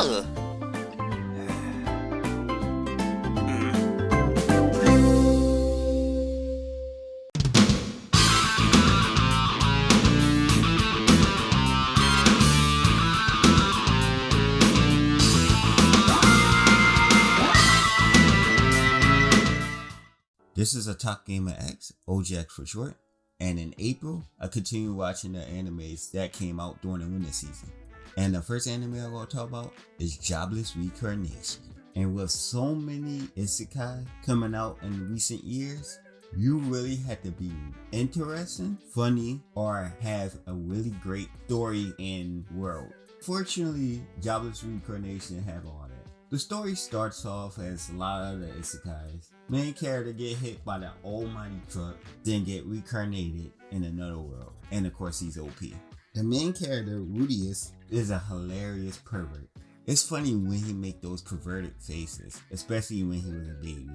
Ugh. This is a Talk Gamer X, OGX for short, and in April, I continue watching the animes that came out during the winter season. And the first anime I'm going to talk about is Jobless Reincarnation. And with so many isekai coming out in recent years, you really have to be interesting, funny, or have a really great story and world. Fortunately, Jobless Reincarnation have all that. The story starts off as a lot of the isekais. Main character get hit by the almighty truck, then get reincarnated in another world. And of course he's OP. The main character, Rudius, is a hilarious pervert. It's funny when he make those perverted faces, especially when he was a baby.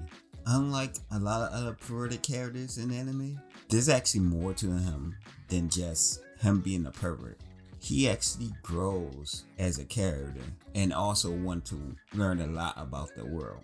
Unlike a lot of other perverted characters in anime, there's actually more to him than just him being a pervert. He actually grows as a character and also want to learn a lot about the world.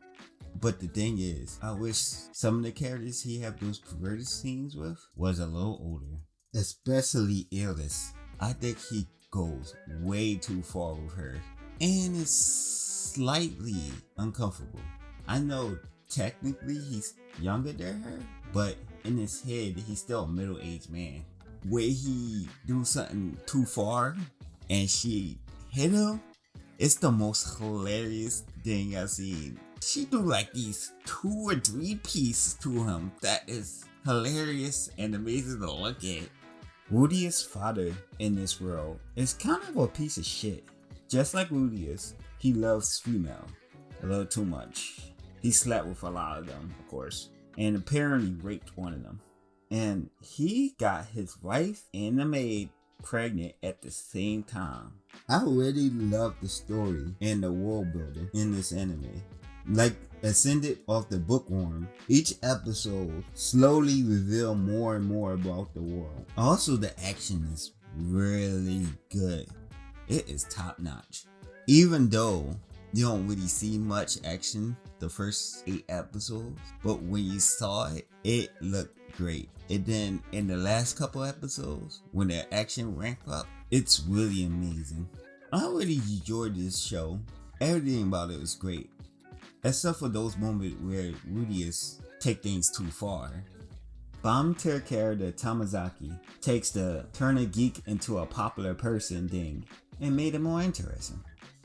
But the thing is, I wish some of the characters he have those perverted scenes with was a little older. Especially Illness. I think he goes way too far with her. And it's slightly uncomfortable. I know technically he's younger than her, but in his head he's still a middle-aged man. Where he do something too far and she hit him, it's the most hilarious thing I've seen. She do like these 2 or 3 pieces to him that is hilarious and amazing to look at. Rudius' father in this world is kind of a piece of shit. Just like Rudius, he loves female a little too much. He slept with a lot of them, of course, and apparently raped one of them. And he got his wife and the maid pregnant at the same time. I really love the story and the world building in this anime. Like ascended off the bookworm, each episode slowly reveal more and more about the world. Also, the action is really good. It is top notch. Even though you don't really see much action the first 8 episodes, but when you saw it, it looked great. And then in the last couple episodes, when the action ramped up, it's really amazing. I really enjoyed this show. Everything about it was great. Except for those moments where Rudius take things too far. Bomb tier character Tamazaki takes the turn a geek into a popular person thing and made it more interesting.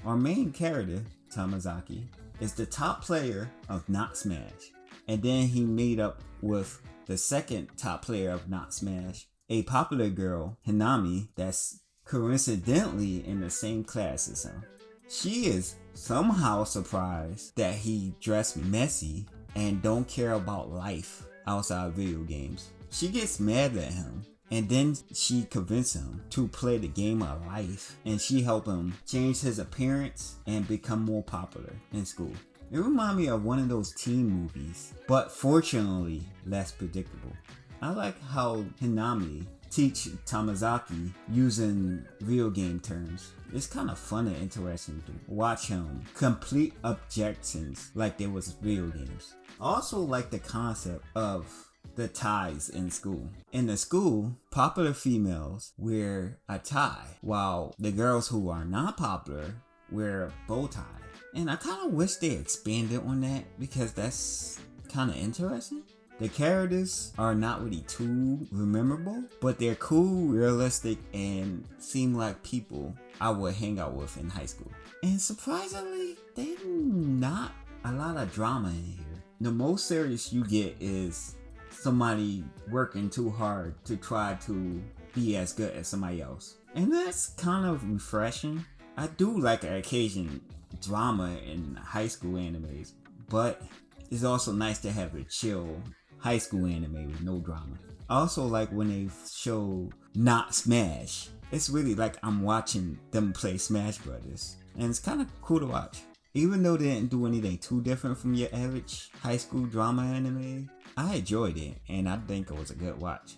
Our main character, Tamazaki, is the top player of Not Smash. And then he made up with the second top player of Not Smash, a popular girl, Hinami, that's coincidentally in the same class as him. She is somehow surprised that he dressed messy and don't care about life outside of video games. She gets mad at him and then she convinces him to play the game of life, and she helped him change his appearance and become more popular in school. It reminded me of one of those teen movies, but fortunately less predictable. I like how Hinami teach Tamazaki using video game terms. It's kind of fun and interesting to watch him complete objections like they was video games. I also like the concept of the ties in school. In the school, popular females wear a tie, while the girls who are not popular wear a bow tie. And I kind of wish they expanded on that because that's kind of interesting. The characters are not really too memorable, but they're cool, realistic, and seem like people I would hang out with in high school. And surprisingly, there's not a lot of drama in here. The most serious you get is somebody working too hard to try to be as good as somebody else. And that's kind of refreshing. I do like an occasion drama in high school animes, but it's also nice to have a chill high school anime with no drama. I also like when they show Not Smash. It's really like I'm watching them play Smash Brothers, and it's kind of cool to watch. Even though they didn't do anything too different from your average high school drama anime, I enjoyed it and I think it was a good watch.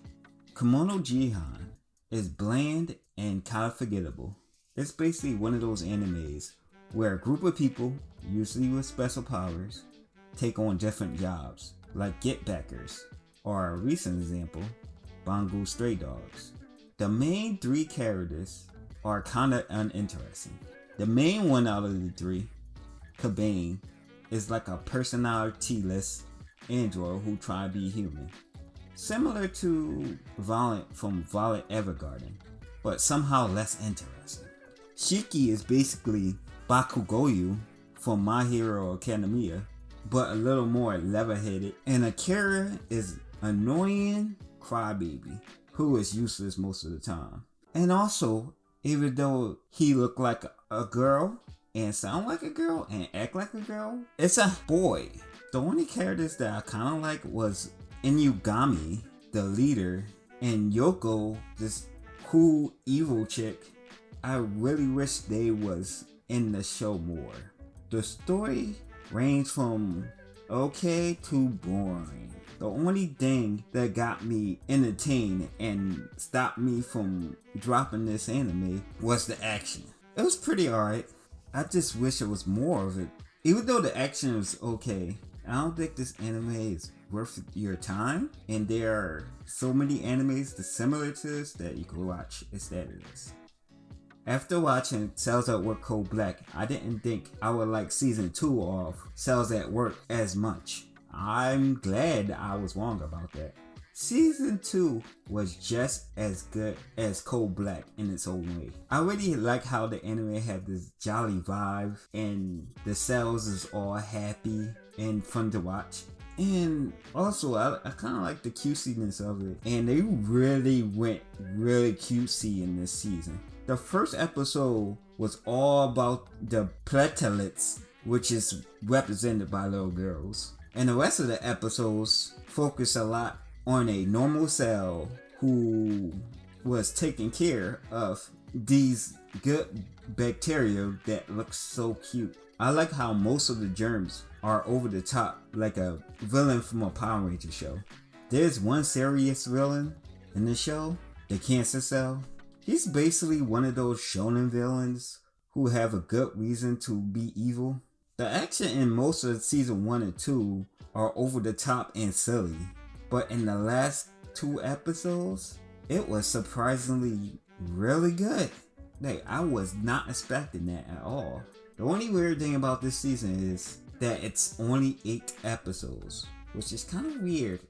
Kimono Jihan is bland and kind of forgettable. It's basically one of those animes where a group of people, usually with special powers, take on different jobs, like get backers, or a recent example, Bongo Stray Dogs. The main three characters are kinda uninteresting. The main one out of the three, Cabane, is like a personality-less android who try to be human. Similar to Violet from Violet Evergarden, but somehow less interesting. Shiki is basically Bakugoyu from My Hero Academia, but a little more level-headed. And Akira is annoying crybaby who is useless most of the time. And also, even though he looked like a girl and sound like a girl and act like a girl, it's a boy. The only characters that I kind of like was Inugami, the leader, and Yoko, this cool evil chick. I really wish they was in the show more. The story ranged from okay to boring. The only thing that got me entertained and stopped me from dropping this anime was the action. It was pretty alright. I just wish it was more of it. Even though the action was okay, I don't think this anime is worth your time. And there are so many animes that's similar to this that you can watch instead of this. After watching Cells at Work Code Black, I didn't think I would like season 2 of Cells at Work as much. I'm glad I was wrong about that. Season 2 was just as good as Code Black in its own way. I really like how the anime had this jolly vibe and the cells is all happy and fun to watch. And also I kind of like the cutesiness of it, and they really went really cutesy in this season. The first episode was all about the platelets, which is represented by little girls. And the rest of the episodes focus a lot on a normal cell who was taking care of these good bacteria that look so cute. I like how most of the germs are over the top, like a villain from a Power Ranger show. There's one serious villain in the show, the Cancer Cell. He's basically one of those shonen villains who have a good reason to be evil. The action in most of season 1 and 2 are over the top and silly, but in the last 2 episodes, it was surprisingly really good. Like, I was not expecting that at all. The only weird thing about this season is that it's only 8 episodes, which is kind of weird,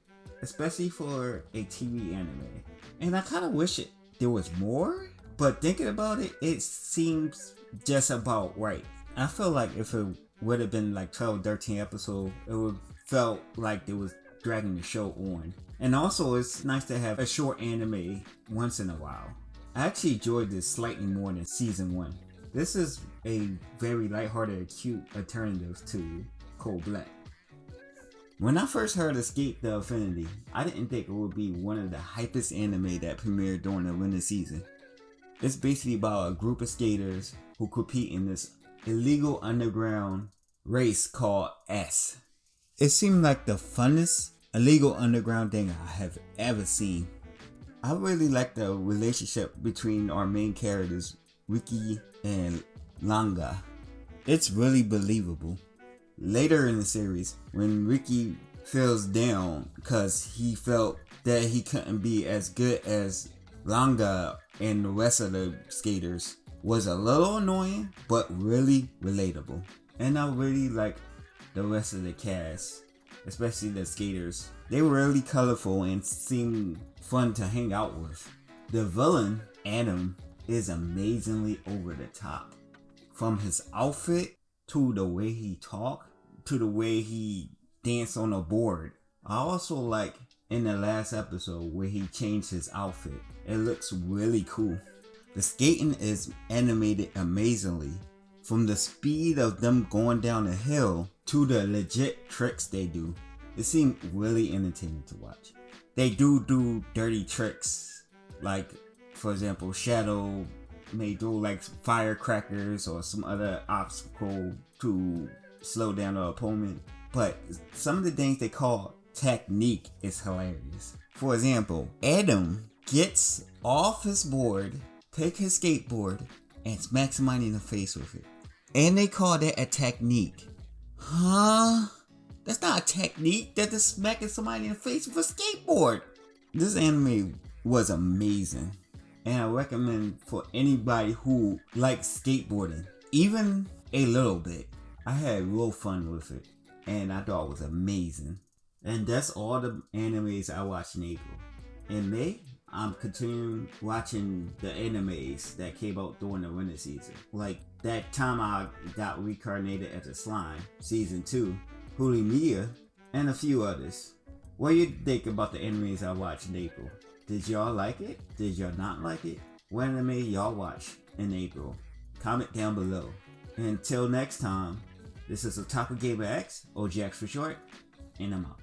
especially for a TV anime. And I kind of wish there was more, but thinking about it, it seems just about right. I feel like if it would have been like 12, 13 episodes, it would felt like it was dragging the show on. And also, it's nice to have a short anime once in a while. I actually enjoyed this slightly more than season 1. This is a very lighthearted, cute alternative to Code Black. When I first heard Escape the Affinity, I didn't think it would be one of the hypest anime that premiered during the winter season. It's basically about a group of skaters who compete in this illegal underground race called S. It seemed like the funnest illegal underground thing I have ever seen. I really like the relationship between our main characters, Riki and Langa. It's really believable. Later in the series, when Riki feels down because he felt that he couldn't be as good as Langa and the rest of the skaters, was a little annoying but really relatable. And I really like the rest of the cast, especially the skaters. They were really colorful and seemed fun to hang out with. The villain, Adam, is amazingly over the top. From his outfit to the way he talked to the way he danced on a board. I also like in the last episode where he changed his outfit. It looks really cool. The skating is animated amazingly. From the speed of them going down the hill to the legit tricks they do. It seemed really entertaining to watch. They do dirty tricks. Like, for example, Shadow may do like firecrackers or some other obstacle to slow down the opponent. But some of the things they call technique is hilarious. For example, Adam gets off his board, take his skateboard, and smacks somebody in the face with it. And they call that a technique. Huh? That's not a technique. That's just smacking somebody in the face with a skateboard. This anime was amazing. And I recommend for anybody who likes skateboarding, even a little bit. I had real fun with it. And I thought it was amazing. And that's all the animes I watched in April. In May, I'm continuing watching the animes that came out during the winter season. Like that time I got reincarnated as a slime, season 2, Mia, and a few others. What do you think about the animes I watched in April? Did y'all like it? Did y'all not like it? What anime y'all watched in April? Comment down below. Until next time, this is Otaku Gamer X, OGX for short, and I'm out.